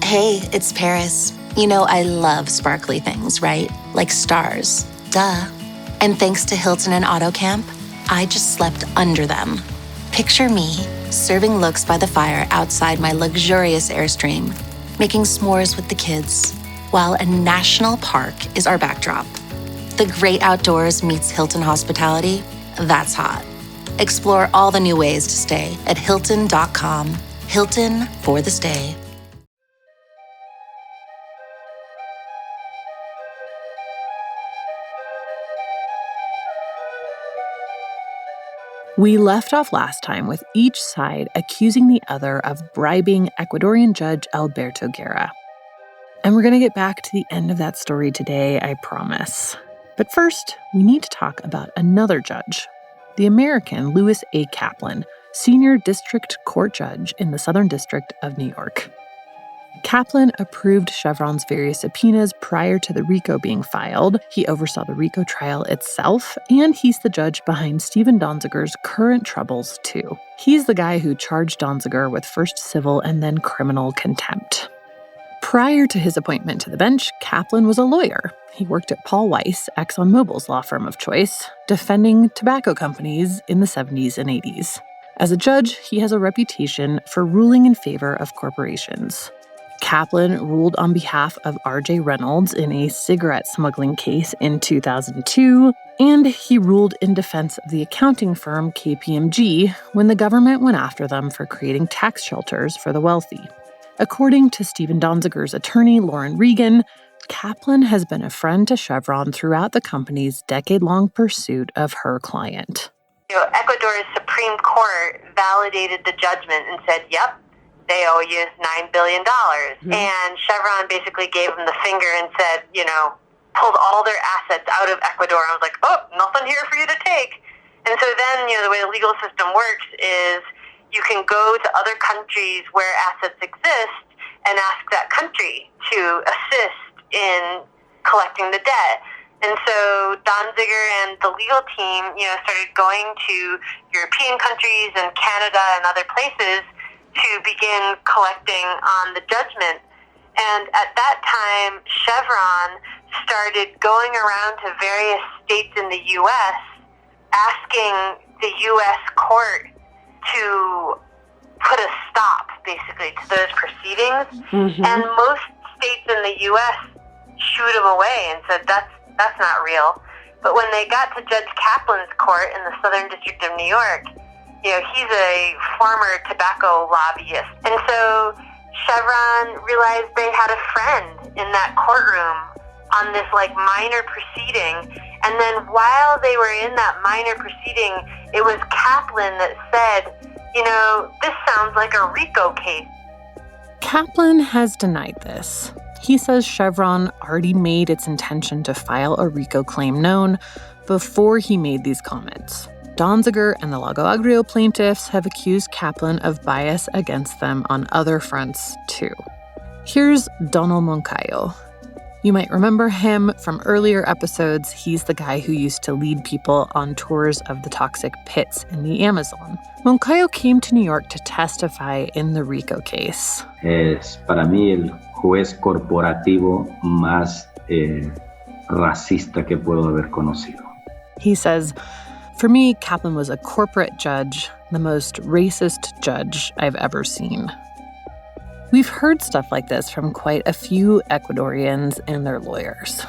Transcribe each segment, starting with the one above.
Hey, it's Paris. You know I love sparkly things, right? Like stars. Duh. And thanks to Hilton and AutoCamp, I just slept under them. Picture me, serving looks by the fire outside my luxurious Airstream, making s'mores with the kids, while a national park is our backdrop. The great outdoors meets Hilton hospitality. That's hot. Explore all the new ways to stay at Hilton.com. Hilton for the stay. We left off last time with each side accusing the other of bribing Ecuadorian Judge Alberto Guerra. And we're going to get back to the end of that story today, I promise. But first, we need to talk about another judge, the American Louis A. Kaplan, Senior District Court Judge in the Southern District of New York. Kaplan approved Chevron's various subpoenas prior to the RICO being filed. He oversaw the RICO trial itself, and he's the judge behind Steven Donziger's current troubles, too. He's the guy who charged Donziger with first civil and then criminal contempt. Prior to his appointment to the bench, Kaplan was a lawyer. He worked at Paul Weiss, ExxonMobil's law firm of choice, defending tobacco companies in the 70s and 80s. As a judge, he has a reputation for ruling in favor of corporations. Kaplan ruled on behalf of R.J. Reynolds in a cigarette smuggling case in 2002, and he ruled in defense of the accounting firm KPMG when the government went after them for creating tax shelters for the wealthy. According to Steven Donziger's attorney, Lauren Regan, Kaplan has been a friend to Chevron throughout the company's decade-long pursuit of her client. Ecuador's Supreme Court validated the judgment and said, yep, they owe you $9 billion. Mm-hmm. And Chevron basically gave them the finger and said, pulled all their assets out of Ecuador. I was like, oh, nothing here for you to take. And so then, the way the legal system works is you can go to other countries where assets exist and ask that country to assist in collecting the debt. And so Donziger and the legal team, started going to European countries and Canada and other places to begin collecting on the judgment. And at that time, Chevron started going around to various states in the U.S. asking the U.S. court to put a stop, basically, to those proceedings. Mm-hmm. And most states in the U.S. shooed them away and said, that's not real. But when they got to Judge Kaplan's court in the Southern District of New York, he's a former tobacco lobbyist. And so Chevron realized they had a friend in that courtroom on this minor proceeding. And then while they were in that minor proceeding, it was Kaplan that said, this sounds like a RICO case. Kaplan has denied this. He says Chevron already made its intention to file a RICO claim known before he made these comments. Donziger and the Lago Agrio plaintiffs have accused Kaplan of bias against them on other fronts, too. Here's Donald Moncayo. You might remember him from earlier episodes. He's the guy who used to lead people on tours of the toxic pits in the Amazon. Moncayo came to New York to testify in the RICO case. Es para mí el juez corporativo más racista que puedo haber conocido. He says, for me, Kaplan was a corporate judge, the most racist judge I've ever seen. We've heard stuff like this from quite a few Ecuadorians and their lawyers.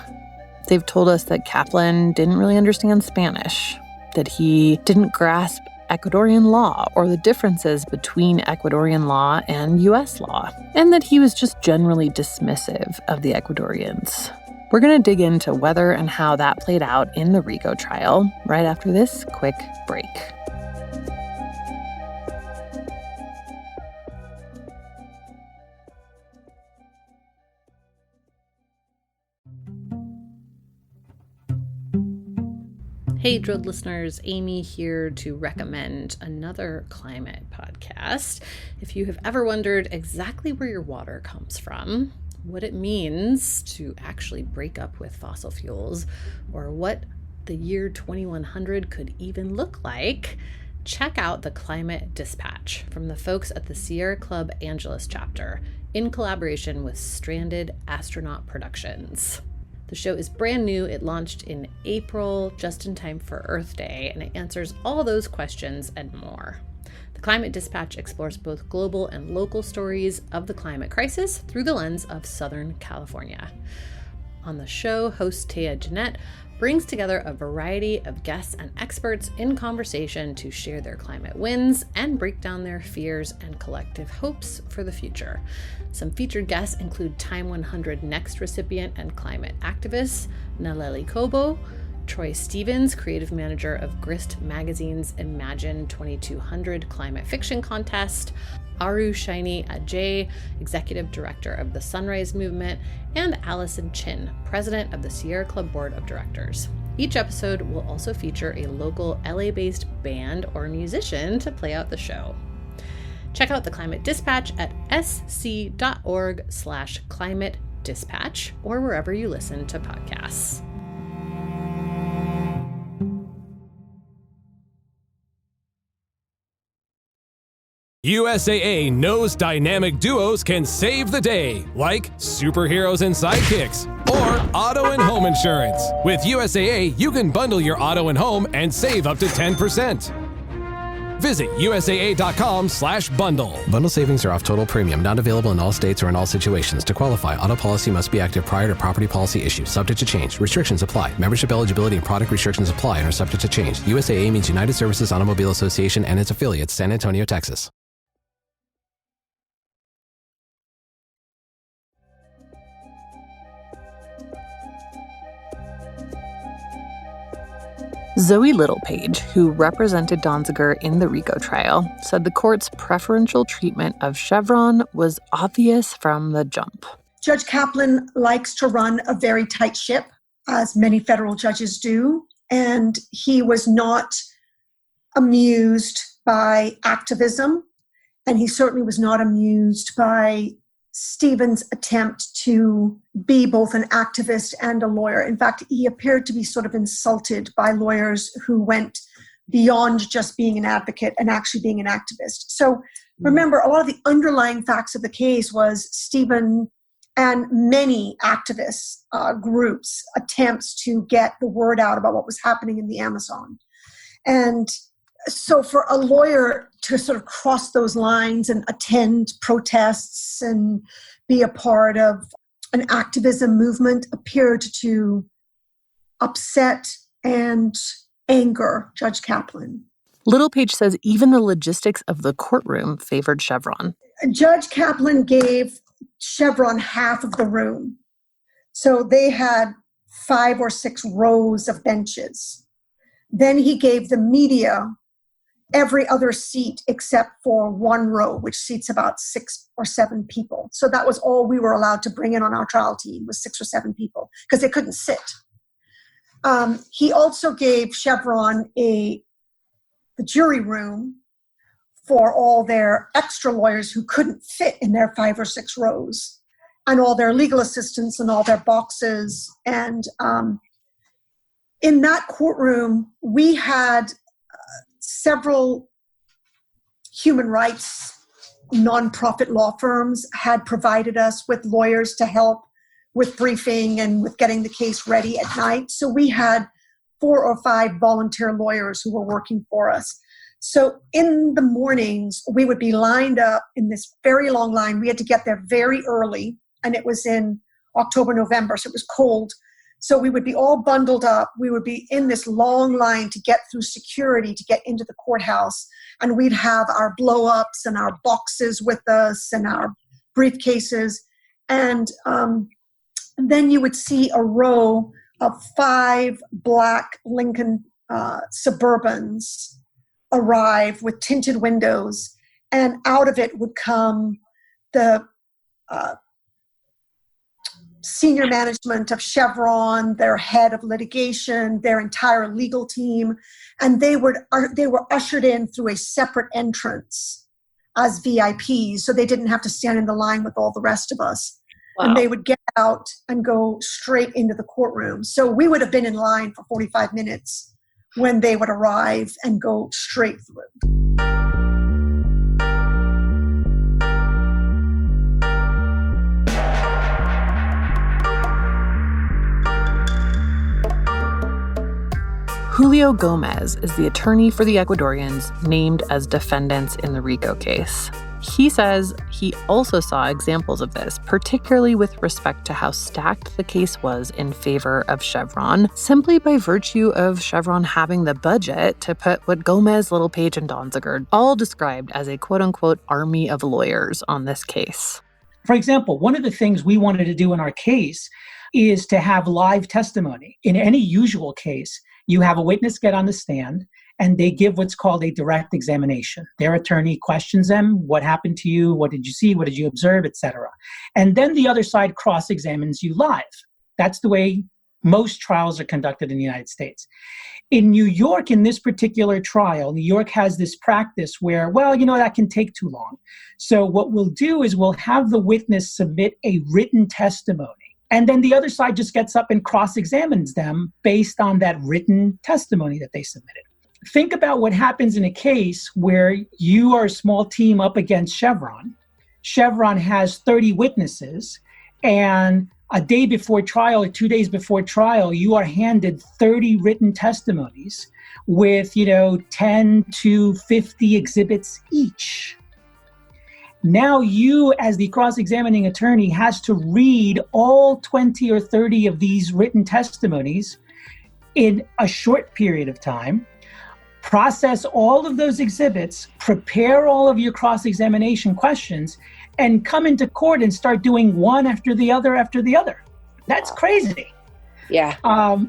They've told us that Kaplan didn't really understand Spanish, that he didn't grasp Ecuadorian law or the differences between Ecuadorian law and U.S. law, and that he was just generally dismissive of the Ecuadorians. We're going to dig into whether and how that played out in the RICO trial right after this quick break. Hey, Drilled listeners, Amy here to recommend another climate podcast. If you have ever wondered exactly where your water comes from, what it means to actually break up with fossil fuels, or what the year 2100 could even look like, check out the Climate Dispatch from the folks at the Sierra Club Angeles chapter. in collaboration with Stranded Astronaut Productions. The show is brand new. It launched in April, just in time for Earth Day, and it answers all those questions and more. The Climate Dispatch explores both global and local stories of the climate crisis through the lens of Southern California. On the show, host Taya Jeanette brings together a variety of guests and experts in conversation to share their climate wins and break down their fears and collective hopes for the future. Some featured guests include Time 100 Next recipient and climate activist Naleli Kobo, Troy Stevens, creative manager of Grist Magazine's Imagine 2200 Climate Fiction Contest, Aru Shaini Ajay, executive director of the Sunrise Movement, and Allison Chin, president of the Sierra Club Board of Directors. Each episode will also feature a local LA-based band or musician to play out the show. Check out the Climate Dispatch at sc.org/climate dispatch or wherever you listen to podcasts. USAA knows dynamic duos can save the day, like superheroes and sidekicks, or auto and home insurance. With USAA, you can bundle your auto and home and save up to 10%. Visit USAA.com/bundle. Bundle savings are off total premium, not available in all states or in all situations. To qualify, auto policy must be active prior to property policy issue, subject to change. Restrictions apply. Membership eligibility and product restrictions apply and are subject to change. USAA means United Services Automobile Association and its affiliates, San Antonio, Texas. Zoe Littlepage, who represented Donziger in the RICO trial, said the court's preferential treatment of Chevron was obvious from the jump. Judge Kaplan likes to run a very tight ship, as many federal judges do, and he was not amused by activism, and he certainly was not amused by Stephen's attempt to be both an activist and a lawyer. In fact, he appeared to be sort of insulted by lawyers who went beyond just being an advocate and actually being an activist. So remember, a lot of the underlying facts of the case was Stephen and many activists groups' attempts to get the word out about what was happening in the Amazon. And so for a lawyer to sort of cross those lines and attend protests and be a part of an activism movement appeared to upset and anger Judge Kaplan. Littlepage says even the logistics of the courtroom favored Chevron. Judge Kaplan gave Chevron half of the room. So they had 5 or 6 rows of benches. Then he gave the media every other seat except for 1 row, which seats about 6 or 7 people. So that was all we were allowed to bring in on our trial team, was 6 or 7 people, because they couldn't sit. He also gave Chevron the jury room for all their extra lawyers who couldn't fit in their 5 or 6 rows, and all their legal assistants and all their boxes. And in that courtroom, we had several human rights nonprofit law firms had provided us with lawyers to help with briefing and with getting the case ready at night. So we had 4 or 5 volunteer lawyers who were working for us. So in the mornings, we would be lined up in this very long line. We had to get there very early, and it was in October, November, so it was cold. So we would be all bundled up. We would be in this long line to get through security to get into the courthouse. And we'd have our blow-ups and our boxes with us and our briefcases. And then you would see a row of 5 black Lincoln Suburbans arrive with tinted windows. And out of it would come the senior management of Chevron, their head of litigation, their entire legal team, and they were ushered in through a separate entrance as VIPs, so they didn't have to stand in the line with all the rest of us. Wow. And they would get out and go straight into the courtroom. So we would have been in line for 45 minutes when they would arrive and go straight through. Julio Gomez is the attorney for the Ecuadorians named as defendants in the RICO case. He says he also saw examples of this, particularly with respect to how stacked the case was in favor of Chevron, simply by virtue of Chevron having the budget to put what Gomez, Littlepage, and Donziger all described as a quote-unquote army of lawyers on this case. For example, one of the things we wanted to do in our case is to have live testimony. In any usual case, you have a witness get on the stand and they give what's called a direct examination. Their attorney questions them, what happened to you, what did you see, what did you observe, etc. And then the other side cross-examines you live. That's the way most trials are conducted in the United States. In New York, in this particular trial, New York has this practice where, that can take too long. So what we'll do is we'll have the witness submit a written testimony. And then the other side just gets up and cross-examines them based on that written testimony that they submitted. Think about what happens in a case where you are a small team up against Chevron. Chevron has 30 witnesses, and a day before trial or 2 days before trial, you are handed 30 written testimonies with, 10 to 50 exhibits each. Now you, as the cross-examining attorney, has to read all 20 or 30 of these written testimonies in a short period of time, process all of those exhibits, prepare all of your cross-examination questions, and come into court and start doing one after the other after the other. That's crazy. Yeah.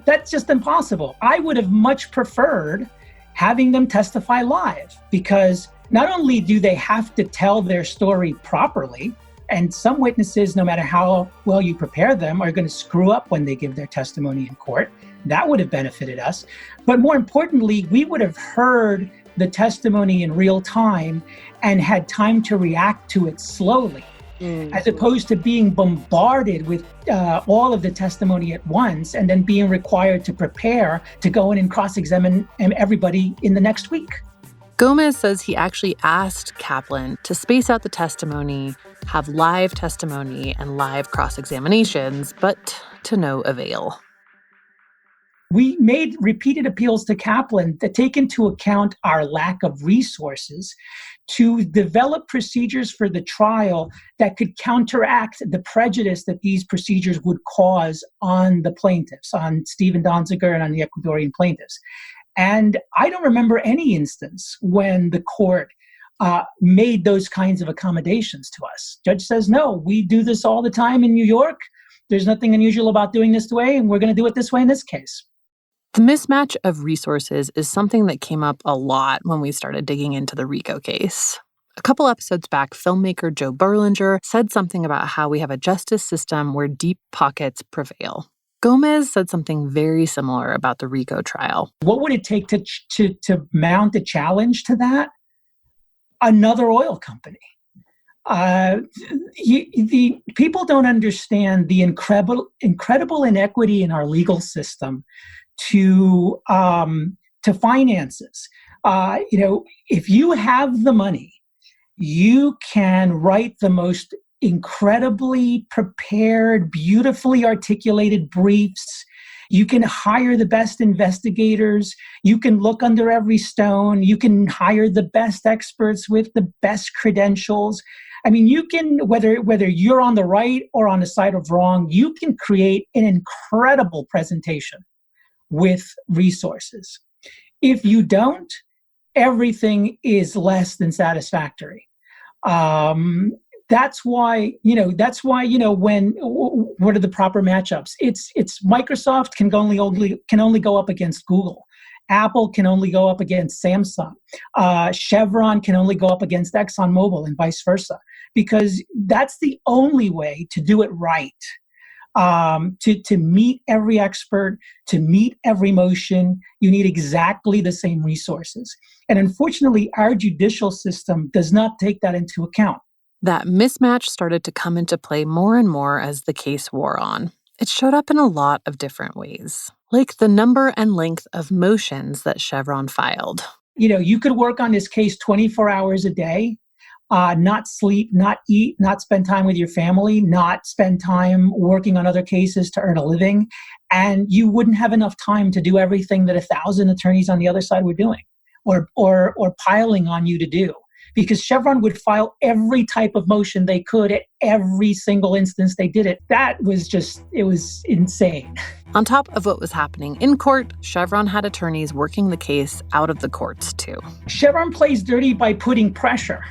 That's just impossible. I would have much preferred having them testify live, because not only do they have to tell their story properly, and some witnesses, no matter how well you prepare them, are going to screw up when they give their testimony in court. That would have benefited us. But more importantly, we would have heard the testimony in real time and had time to react to it slowly, as opposed to being bombarded with all of the testimony at once and then being required to prepare to go in and cross-examine everybody in the next week. Gomez says he actually asked Kaplan to space out the testimony, have live testimony and live cross-examinations, but to no avail. We made repeated appeals to Kaplan that take into account our lack of resources to develop procedures for the trial that could counteract the prejudice that these procedures would cause on the plaintiffs, on Stephen Donziger and on the Ecuadorian plaintiffs. And I don't remember any instance when the court made those kinds of accommodations to us. Judge says, no, we do this all the time in New York. There's nothing unusual about doing this way, and we're going to do it this way in this case. The mismatch of resources is something that came up a lot when we started digging into the RICO case. A couple episodes back, filmmaker Joe Berlinger said something about how we have a justice system where deep pockets prevail. Gomez said something very similar about the RICO trial. What would it take to mount a challenge to that? Another oil company. The people don't understand the incredible inequity in our legal system to finances. If you have the money, you can write the most incredibly prepared, beautifully articulated briefs. You can hire the best investigators. You can look under every stone. You can hire the best experts with the best credentials. I mean, you can, whether you're on the right or on the side of wrong, you can create an incredible presentation with resources. If you don't, everything is less than satisfactory. That's why, when, what are the proper matchups? It's Microsoft can only go up against Google. Apple can only go up against Samsung. Chevron can only go up against ExxonMobil and vice versa, because that's the only way to do it right. To meet every expert, to meet every motion, you need exactly the same resources. And unfortunately, our judicial system does not take that into account. That mismatch started to come into play more and more as the case wore on. It showed up in a lot of different ways, like the number and length of motions that Chevron filed. You could work on this case 24 hours a day, not sleep, not eat, not spend time with your family, not spend time working on other cases to earn a living. And you wouldn't have enough time to do everything that 1,000 attorneys on the other side were doing or piling on you to do. Because Chevron would file every type of motion they could at every single instance they did it. That was just, it was insane. On top of what was happening in court, Chevron had attorneys working the case out of the courts too. Chevron plays dirty by putting pressure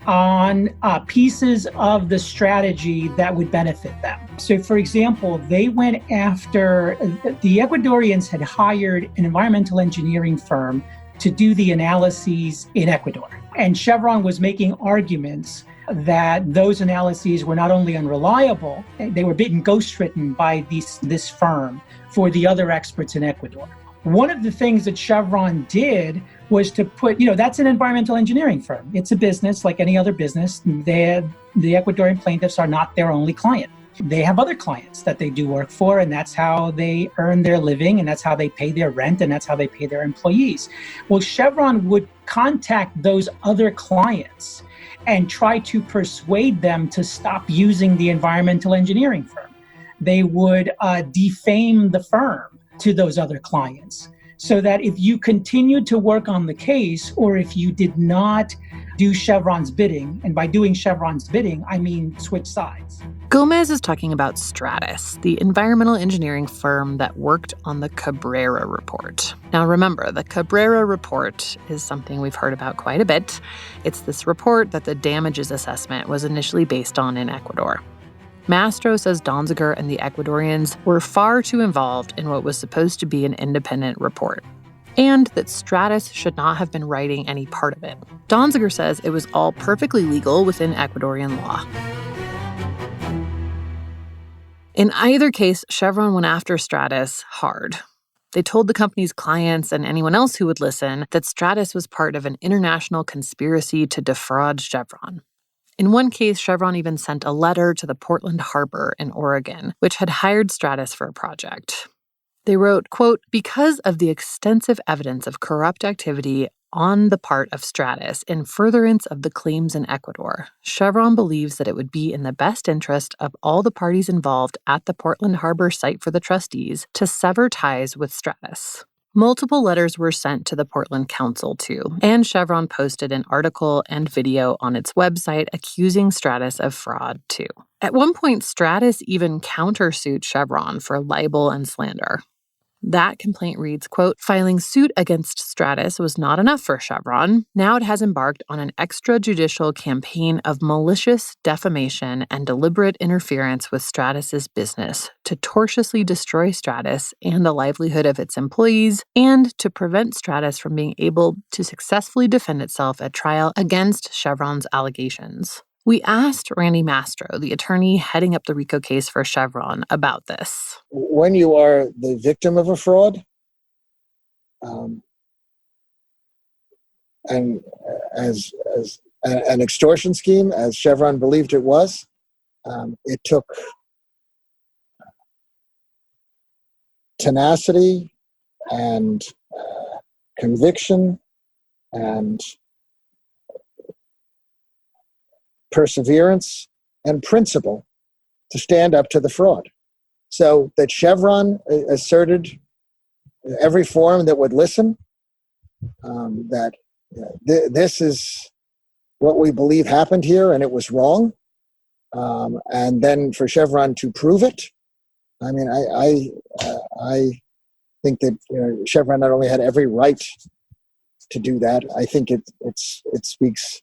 on pieces of the strategy that would benefit them. So, for example, they went after, the Ecuadorians had hired an environmental engineering firm to do the analyses in Ecuador. And Chevron was making arguments that those analyses were not only unreliable, they were being ghostwritten by this firm for the other experts in Ecuador. One of the things that Chevron did was to put, that's an environmental engineering firm. It's a business like any other business. The Ecuadorian plaintiffs are not their only client. They have other clients that they do work for, and that's how they earn their living, and that's how they pay their rent, and that's how they pay their employees. Well, Chevron would contact those other clients and try to persuade them to stop using the environmental engineering firm. They would defame the firm to those other clients, so that if you continued to work on the case, or if you did not do Chevron's bidding, and by doing Chevron's bidding, I mean switch sides. Gomez is talking about Stratus, the environmental engineering firm that worked on the Cabrera report. Now remember, the Cabrera report is something we've heard about quite a bit. It's this report that the damages assessment was initially based on in Ecuador. Mastro says Donziger and the Ecuadorians were far too involved in what was supposed to be an independent report, and that Stratus should not have been writing any part of it. Donziger says it was all perfectly legal within Ecuadorian law. In either case, Chevron went after Stratus hard. They told the company's clients and anyone else who would listen that Stratus was part of an international conspiracy to defraud Chevron. In one case, Chevron even sent a letter to the Portland Harbor in Oregon, which had hired Stratus for a project. They wrote, quote, "Because of the extensive evidence of corrupt activity on the part of Stratus in furtherance of the claims in Ecuador, Chevron believes that it would be in the best interest of all the parties involved at the Portland Harbor site for the trustees to sever ties with Stratus." Multiple letters were sent to the Portland Council, too, and Chevron posted an article and video on its website accusing Stratus of fraud, too. At one point, Stratus even countersued Chevron for libel and slander. That complaint reads, quote, "Filing suit against Stratus was not enough for Chevron. Now it has embarked on an extrajudicial campaign of malicious defamation and deliberate interference with Stratus's business to tortiously destroy Stratus and the livelihood of its employees, and to prevent Stratus from being able to successfully defend itself at trial against Chevron's allegations." We asked Randy Mastro, the attorney heading up the RICO case for Chevron, about this. When you are the victim of a fraud, and as an extortion scheme, as Chevron believed it was, it took tenacity and conviction and perseverance and principle to stand up to the fraud. So that Chevron asserted every forum that would listen, that this is what we believe happened here and it was wrong. And then for Chevron to prove it, I mean, I think that Chevron not only had every right to do that, I think it speaks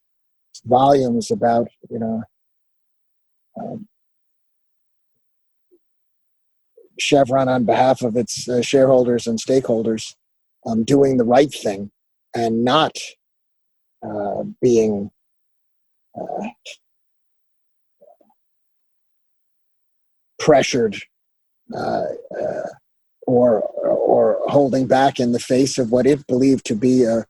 volumes about Chevron on behalf of its shareholders and stakeholders doing the right thing and not being pressured or holding back in the face of what it believed to be a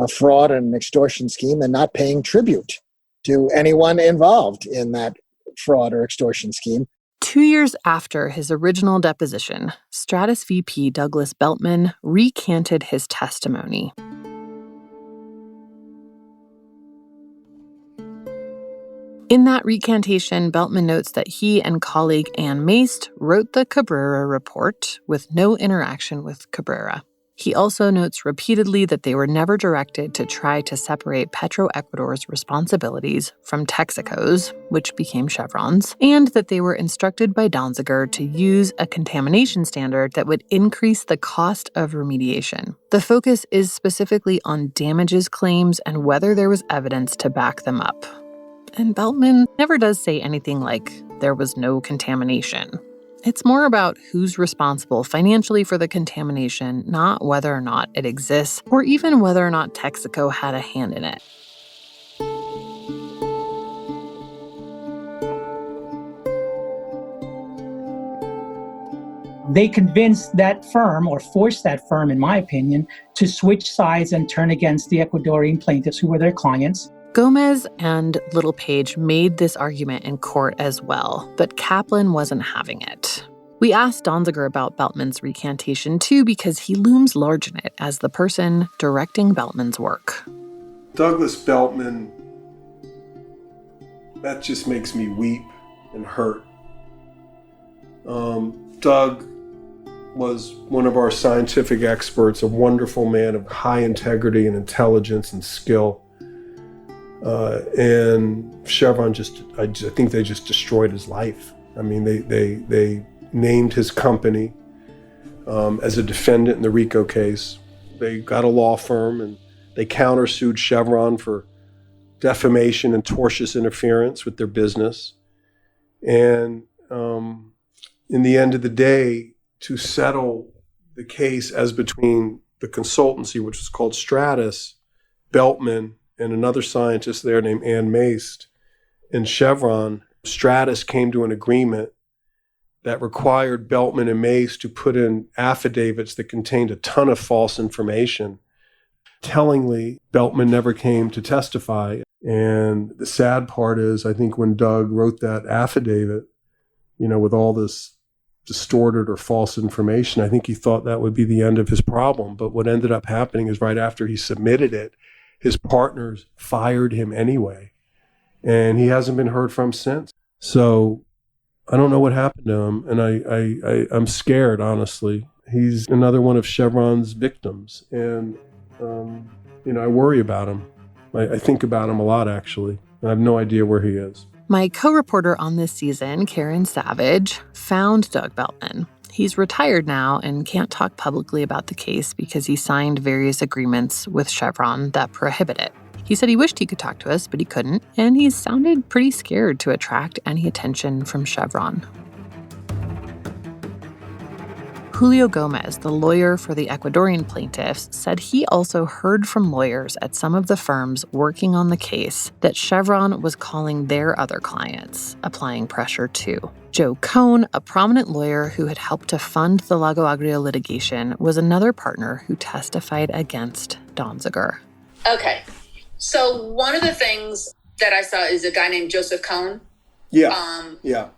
fraud and an extortion scheme, and not paying tribute to anyone involved in that fraud or extortion scheme. 2 years after his original deposition, Stratus VP Douglas Beltman recanted his testimony. In that recantation, Beltman notes that he and colleague Ann Maist wrote the Cabrera report with no interaction with Cabrera. He also notes repeatedly that they were never directed to try to separate Petroecuador's responsibilities from Texaco's, which became Chevron's, and that they were instructed by Donziger to use a contamination standard that would increase the cost of remediation. The focus is specifically on damages claims and whether there was evidence to back them up. And Beltman never does say anything like there was no contamination. It's more about who's responsible financially for the contamination, not whether or not it exists, or even whether or not Texaco had a hand in it. They convinced that firm, or forced that firm, in my opinion, to switch sides and turn against the Ecuadorian plaintiffs who were their clients. Gomez and Littlepage made this argument in court as well, but Kaplan wasn't having it. We asked Donziger about Beltman's recantation too because he looms large in it as the person directing Beltman's work. Douglas Beltman, that just makes me weep and hurt. Doug was one of our scientific experts, a wonderful man of high integrity and intelligence and skill. And Chevron I think they just destroyed his life. I mean, they named his company as a defendant in the RICO case. They got a law firm and they countersued Chevron for defamation and tortious interference with their business. And in the end of the day, to settle the case as between the consultancy, which was called Stratus, Beltman, and another scientist there named Ann Maist, and Chevron, Stratus came to an agreement that required Beltman and Maist to put in affidavits that contained a ton of false information. Tellingly, Beltman never came to testify. And the sad part is, I think when Doug wrote that affidavit, with all this distorted or false information, I think he thought that would be the end of his problem. But what ended up happening is right after he submitted it, his partners fired him anyway, and he hasn't been heard from since. So I don't know what happened to him, and I'm scared, honestly. He's another one of Chevron's victims, and I worry about him. I think about him a lot, actually. I have no idea where he is. My co-reporter on this season, Karen Savage, found Doug Beltman. He's retired now and can't talk publicly about the case because he signed various agreements with Chevron that prohibit it. He said he wished he could talk to us, but he couldn't, and he sounded pretty scared to attract any attention from Chevron. Julio Gomez, the lawyer for the Ecuadorian plaintiffs, said he also heard from lawyers at some of the firms working on the case that Chevron was calling their other clients, applying pressure too. Joe Cohn, a prominent lawyer who had helped to fund the Lago Agrio litigation, was another partner who testified against Donziger. Okay, so one of the things that I saw is a guy named Joseph Cohn.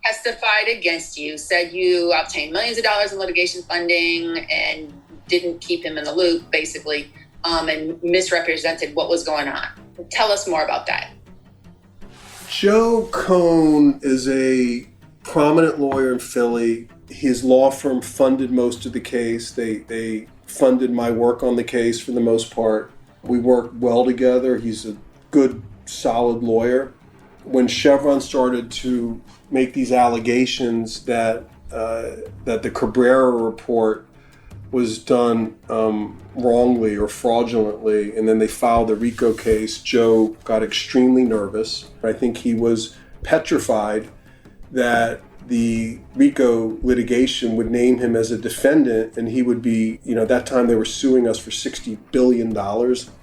Testified against you, said you obtained millions of dollars in litigation funding and didn't keep him in the loop, basically, and misrepresented what was going on. Tell us more about that. Joe Cohn is a prominent lawyer in Philly. His law firm funded most of the case. They funded my work on the case for the most part. We worked well together. He's a good, solid lawyer. When Chevron started to make these allegations that the Cabrera report was done wrongly or fraudulently, and then they filed the RICO case, Joe got extremely nervous. I think he was petrified that the RICO litigation would name him as a defendant, and he would be, at that time they were suing us for $60 billion,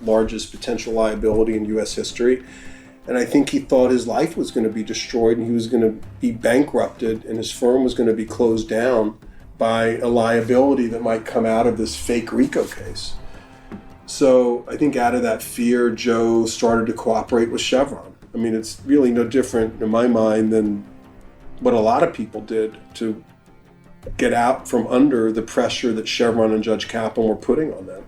largest potential liability in U.S. history. And I think he thought his life was going to be destroyed and he was going to be bankrupted and his firm was going to be closed down by a liability that might come out of this fake RICO case. So I think out of that fear, Joe started to cooperate with Chevron. I mean, it's really no different in my mind than what a lot of people did to get out from under the pressure that Chevron and Judge Kaplan were putting on them.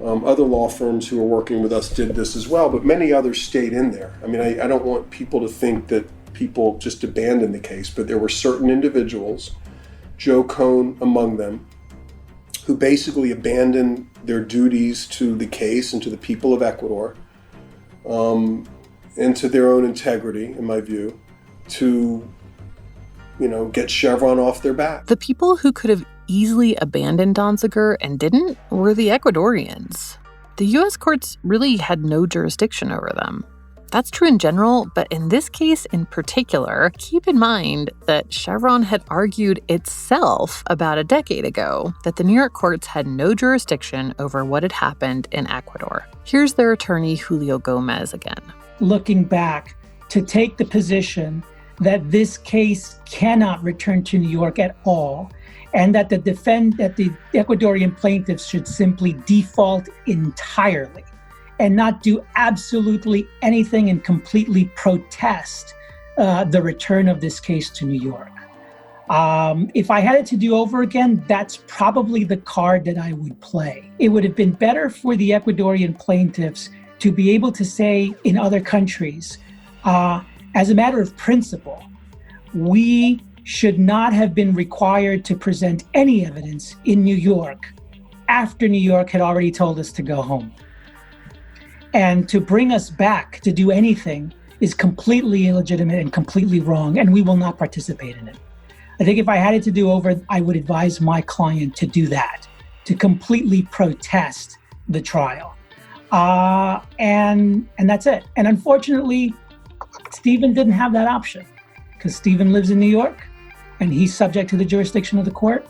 Other law firms who are working with us did this as well, but many others stayed in there. I mean, I don't want people to think that people just abandoned the case, but there were certain individuals, Joe Cohn among them, who basically abandoned their duties to the case and to the people of Ecuador, and to their own integrity, in my view, to, get Chevron off their back. The people who could have easily abandoned Donziger and didn't were the Ecuadorians. The U.S. courts really had no jurisdiction over them. That's true in general, but in this case in particular, keep in mind that Chevron had argued itself about a decade ago that the New York courts had no jurisdiction over what had happened in Ecuador. Here's their attorney, Julio Gomez, again. Looking back, to take the position that this case cannot return to New York at all, and that the Ecuadorian plaintiffs should simply default entirely and not do absolutely anything and completely protest the return of this case to New York. If I had it to do over again, that's probably the card that I would play. It would have been better for the Ecuadorian plaintiffs to be able to say in other countries, as a matter of principle, we should not have been required to present any evidence in New York after New York had already told us to go home. And to bring us back to do anything is completely illegitimate and completely wrong, and we will not participate in it. I think if I had it to do over, I would advise my client to do that, to completely protest the trial. And that's it. And unfortunately, Stephen didn't have that option because Stephen lives in New York and he's subject to the jurisdiction of the court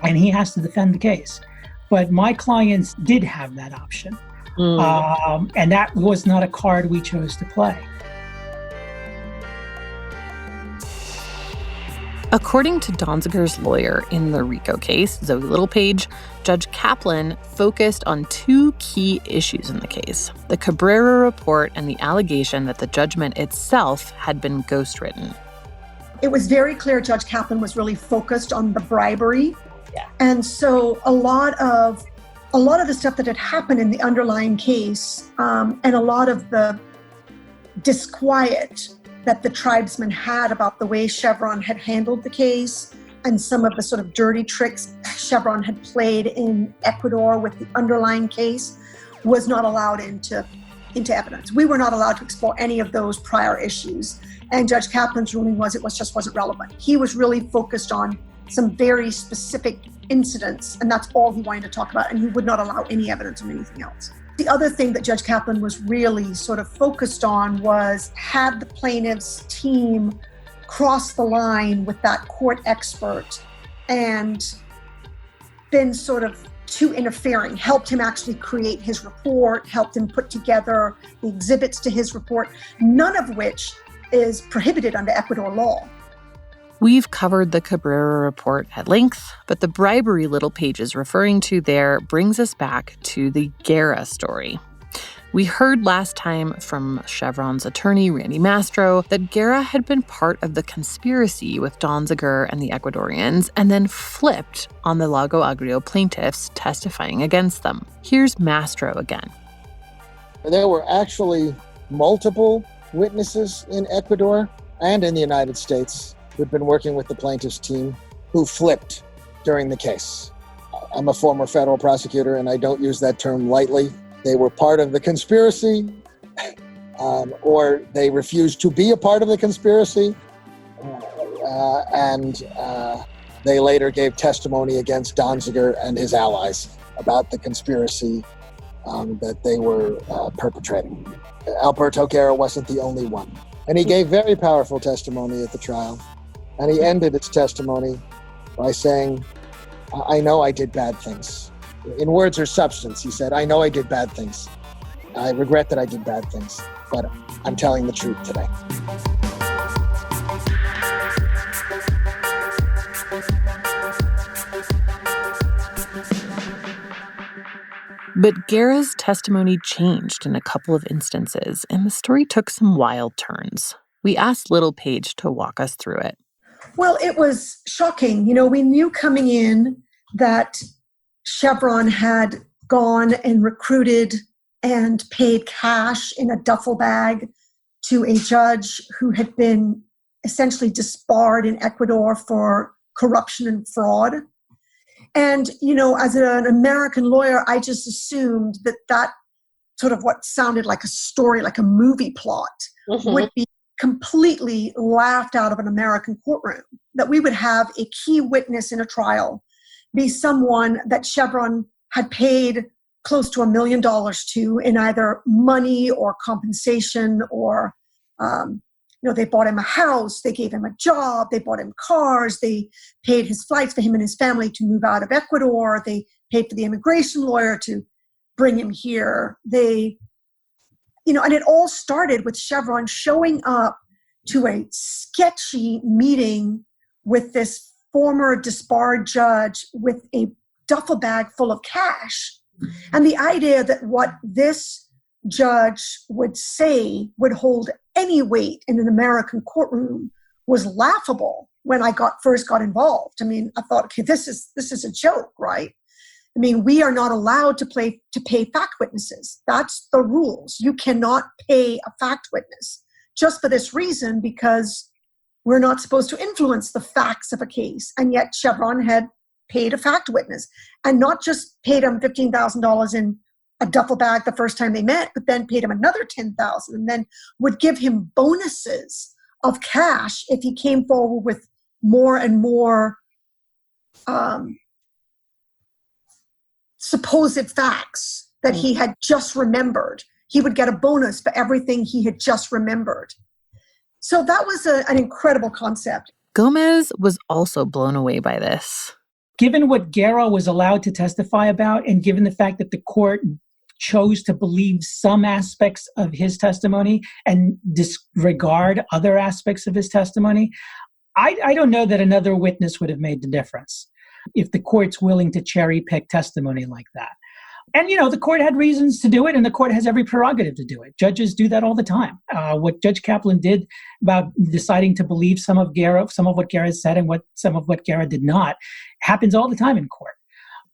and he has to defend the case. But my clients did have that option. And that was not a card we chose to play. According to Donziger's lawyer in the RICO case, Zoe Littlepage, Judge Kaplan focused on two key issues in the case: the Cabrera report and the allegation that the judgment itself had been ghostwritten. It was very clear Judge Kaplan was really focused on the bribery. Yeah. And so a lot of the stuff that had happened in the underlying case, and a lot of the disquiet that the tribesmen had about the way Chevron had handled the case and some of the sort of dirty tricks Chevron had played in Ecuador with the underlying case was not allowed into evidence. We were not allowed to explore any of those prior issues. And Judge Kaplan's ruling was it just wasn't relevant. He was really focused on some very specific incidents, and that's all he wanted to talk about, and he would not allow any evidence of anything else. The other thing that Judge Kaplan was really sort of focused on was, had the plaintiff's team crossed the line with that court expert and been sort of too interfering, helped him actually create his report, helped him put together the exhibits to his report, none of which is prohibited under Ecuador law. We've covered the Cabrera report at length, but the bribery Littlepage is referring to there brings us back to the Guerra story. We heard last time from Chevron's attorney, Randy Mastro, that Guerra had been part of the conspiracy with Donziger and the Ecuadorians and then flipped on the Lago Agrio plaintiffs testifying against them. Here's Mastro again. There were actually multiple witnesses in Ecuador and in the United States who'd been working with the plaintiff's team who flipped during the case. I'm a former federal prosecutor, and I don't use that term lightly. They were part of the conspiracy, or they refused to be a part of the conspiracy, and they later gave testimony against Donziger and his allies about the conspiracy that they were perpetrating. Alberto Guerra wasn't the only one. And he gave very powerful testimony at the trial. And he ended his testimony by saying, I know I did bad things. In words or substance, he said, I know I did bad things. I regret that I did bad things, but I'm telling the truth today. But Guerra's testimony changed in a couple of instances, and the story took some wild turns. We asked Littlepage to walk us through it. Well, it was shocking. You know, we knew coming in that Chevron had gone and recruited and paid cash in a duffel bag to a judge who had been essentially disbarred in Ecuador for corruption and fraud. And, as an American lawyer, I just assumed that sort of what sounded like a story, like a movie plot, would be completely laughed out of an American courtroom, that we would have a key witness in a trial be someone that Chevron had paid close to $1 million to in either money or compensation, or they bought him a house, they gave him a job, they bought him cars, they paid his flights for him and his family to move out of Ecuador, they paid for the immigration lawyer to bring him here. And it all started with Chevron showing up to a sketchy meeting with this former disbarred judge with a duffel bag full of cash. And the idea that what this judge would say would hold any weight in an American courtroom was laughable when I first got involved. I mean, I thought, okay, this is a joke, right? I mean, we are not allowed to pay fact witnesses. That's the rules. You cannot pay a fact witness just for this reason, because we're not supposed to influence the facts of a case. And yet Chevron had paid a fact witness, and not just paid him $15,000 in a duffel bag the first time they met, but then paid him another $10,000, and then would give him bonuses of cash if he came forward with more and more supposed facts that he had just remembered. He would get a bonus for everything he had just remembered. So that was an incredible concept. Gomez was also blown away by this. Given what Guerra was allowed to testify about, and given the fact that the court chose to believe some aspects of his testimony and disregard other aspects of his testimony, I don't know that another witness would have made the difference if the court's willing to cherry pick testimony like that. And, the court had reasons to do it, and the court has every prerogative to do it. Judges do that all the time. What Judge Kaplan did about deciding to believe some of what Guerra said and some of what Guerra did not happens all the time in court.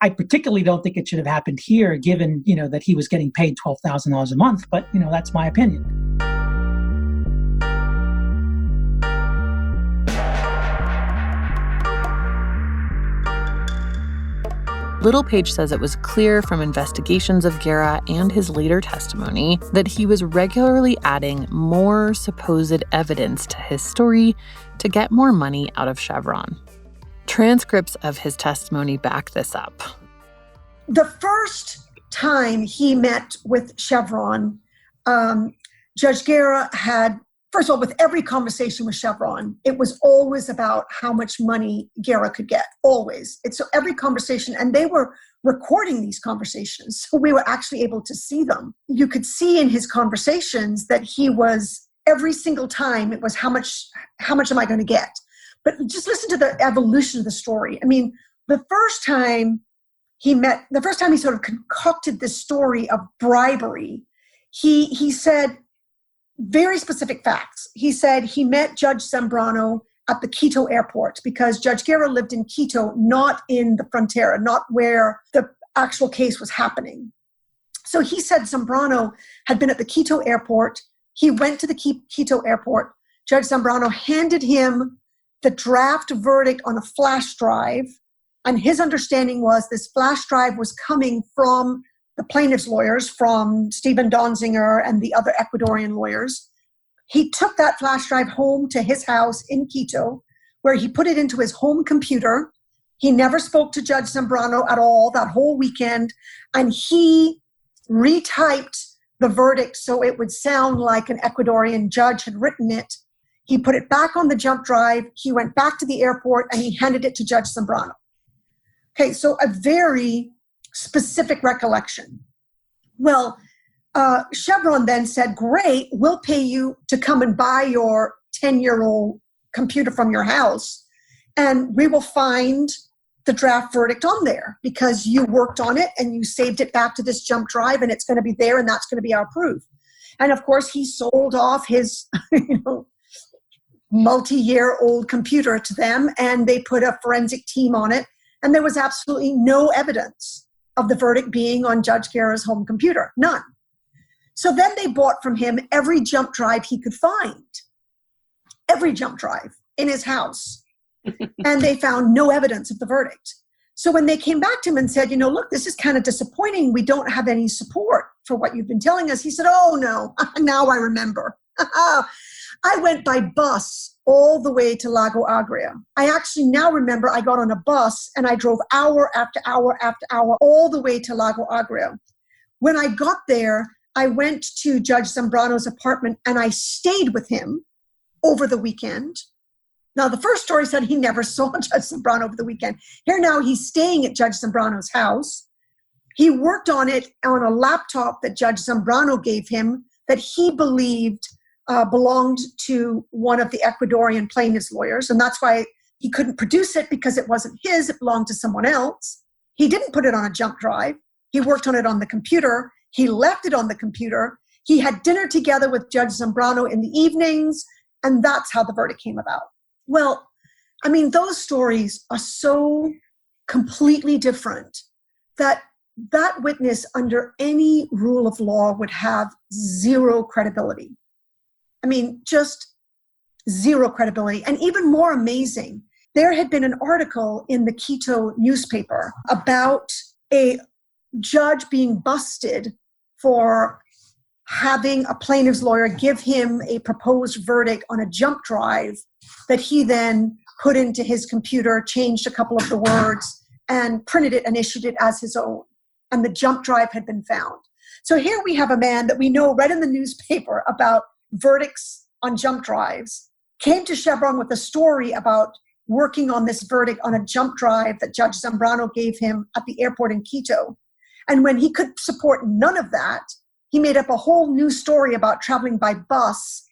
I particularly don't think it should have happened here, given, that he was getting paid $12,000 a month, but, that's my opinion. Littlepage says it was clear from investigations of Guerra and his later testimony that he was regularly adding more supposed evidence to his story to get more money out of Chevron. Transcripts of his testimony back this up. The first time he met with Chevron, Judge Guerra had, first of all, with every conversation with Chevron, it was always about how much money Guerra could get, always. It's every conversation, and they were recording these conversations, so we were actually able to see them. You could see in his conversations that he was, every single time, it was how much am I going to get? But just listen to the evolution of the story. I mean, the first time he sort of concocted this story of bribery, he said very specific facts. He said he met Judge Zambrano at the Quito airport because Judge Guerra lived in Quito, not in the frontera, not where the actual case was happening. So he said Zambrano had been at the Quito airport. He went to the Quito airport. Judge Zambrano handed him the draft verdict on a flash drive. And his understanding was this flash drive was coming from the plaintiff's lawyers, from Stephen Donziger and the other Ecuadorian lawyers. He took that flash drive home to his house in Quito, where he put it into his home computer. He never spoke to Judge Zambrano at all that whole weekend. And he retyped the verdict so it would sound like an Ecuadorian judge had written it. He put it back on the jump drive. He went back to the airport and he handed it to Judge Zambrano. Okay, so a very specific recollection. Well, Chevron then said, great, we'll pay you to come and buy your 10-year-old computer from your house, and we will find the draft verdict on there because you worked on it and you saved it back to this jump drive and it's going to be there and that's going to be our proof. And of course, he sold off his multi-year-old computer to them, and they put a forensic team on it, and there was absolutely no evidence of the verdict being on Judge Guerra's home computer. None. So then they bought from him every jump drive he could find. Every jump drive in his house. And they found no evidence of the verdict. So when they came back to him and said, look, this is kind of disappointing. We don't have any support for what you've been telling us. He said, oh, no, now I remember. I went by bus all the way to Lago Agria. I actually now remember I got on a bus and I drove hour after hour after hour all the way to Lago Agria. When I got there, I went to Judge Zambrano's apartment and I stayed with him over the weekend. Now, the first story said he never saw Judge Zambrano over the weekend. Here now he's staying at Judge Zambrano's house. He worked on it on a laptop that Judge Zambrano gave him that he believed belonged to one of the Ecuadorian plaintiff's lawyers. And that's why he couldn't produce it, because it wasn't his, it belonged to someone else. He didn't put it on a jump drive. He worked on it on the computer. He left it on the computer. He had dinner together with Judge Zambrano in the evenings, and that's how the verdict came about. Well, I mean, those stories are so completely different that that witness under any rule of law would have zero credibility. I mean, just zero credibility. And even more amazing, there had been an article in the Quito newspaper about a judge being busted for having a plaintiff's lawyer give him a proposed verdict on a jump drive that he then put into his computer, changed a couple of the words, and printed it and issued it as his own. And the jump drive had been found. So here we have a man that we know read in the newspaper about verdicts on jump drives, came to Chevron with a story about working on this verdict on a jump drive that Judge Zambrano gave him at the airport in Quito. And when he could support none of that, he made up a whole new story about traveling by bus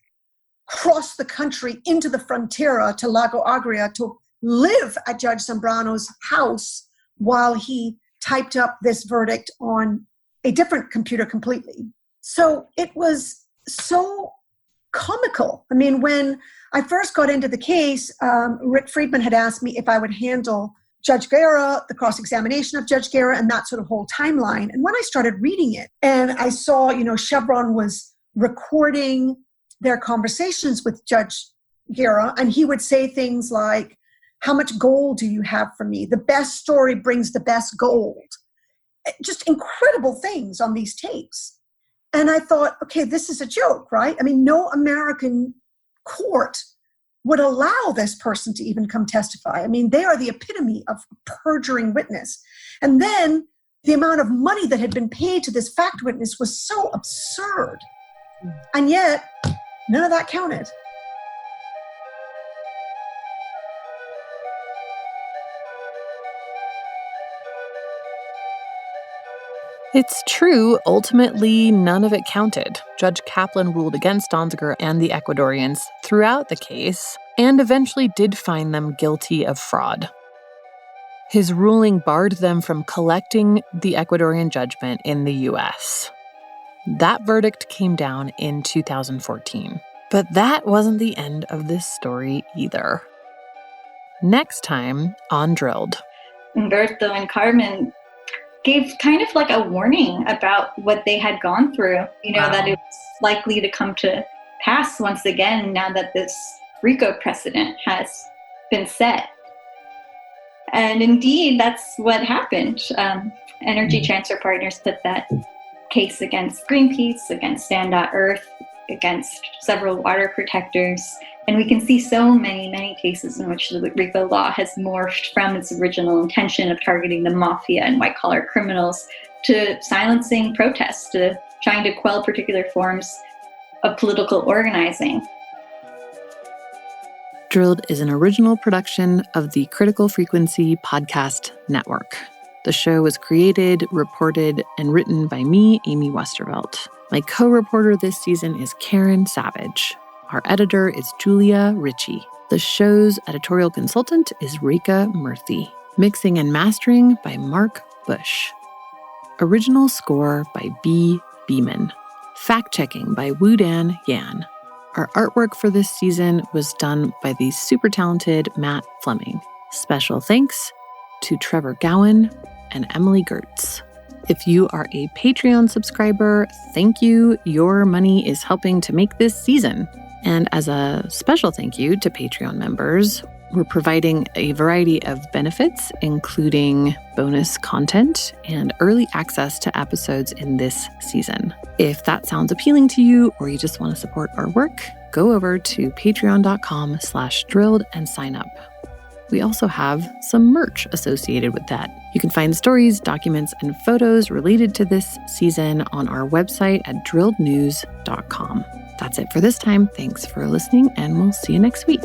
across the country into the frontera to Lago Agria to live at Judge Zambrano's house while he typed up this verdict on a different computer completely. So it was so comical. I mean, when I first got into the case, Rick Friedman had asked me if I would handle Judge Guerra, the cross-examination of Judge Guerra, and that sort of whole timeline. And when I started reading it, and I saw, Chevron was recording their conversations with Judge Guerra, and he would say things like, how much gold do you have for me? The best story brings the best gold. Just incredible things on these tapes. And I thought, okay, this is a joke, right? I mean, no American court would allow this person to even come testify. I mean, they are the epitome of a perjuring witness. And then the amount of money that had been paid to this fact witness was so absurd. And yet, none of that counted. It's true, ultimately, none of it counted. Judge Kaplan ruled against Donziger and the Ecuadorians throughout the case, and eventually did find them guilty of fraud. His ruling barred them from collecting the Ecuadorian judgment in the U.S. That verdict came down in 2014. But that wasn't the end of this story either. Next time on Drilled. Humberto and Carmen gave kind of like a warning about what they had gone through, that it was likely to come to pass once again now that this RICO precedent has been set. And indeed, that's what happened. Energy Transfer Partners put that case against Greenpeace, against Stand.Earth, against several water protectors. And we can see so many cases in which the RICO law has morphed from its original intention of targeting the mafia and white-collar criminals to silencing protests, to trying to quell particular forms of political organizing. Drilled is an original production of the Critical Frequency Podcast Network. The show was created, reported, and written by me, Amy Westervelt. My co-reporter this season is Karen Savage. Our editor is Julia Ritchie. The show's editorial consultant is Rika Murthy. Mixing and mastering by Mark Bush. Original score by B. Beeman. Fact-checking by Woo-Dan Yan. Our artwork for this season was done by the super talented Matt Fleming. Special thanks to Trevor Gowan and Emily Gertz. If you are a Patreon subscriber, thank you. Your money is helping to make this season. And as a special thank you to Patreon members, we're providing a variety of benefits, including bonus content and early access to episodes in this season. If that sounds appealing to you, or you just want to support our work, go over to patreon.com/drilled and sign up. We also have some merch associated with that. You can find stories, documents, and photos related to this season on our website at drillednews.com. That's it for this time. Thanks for listening, and we'll see you next week.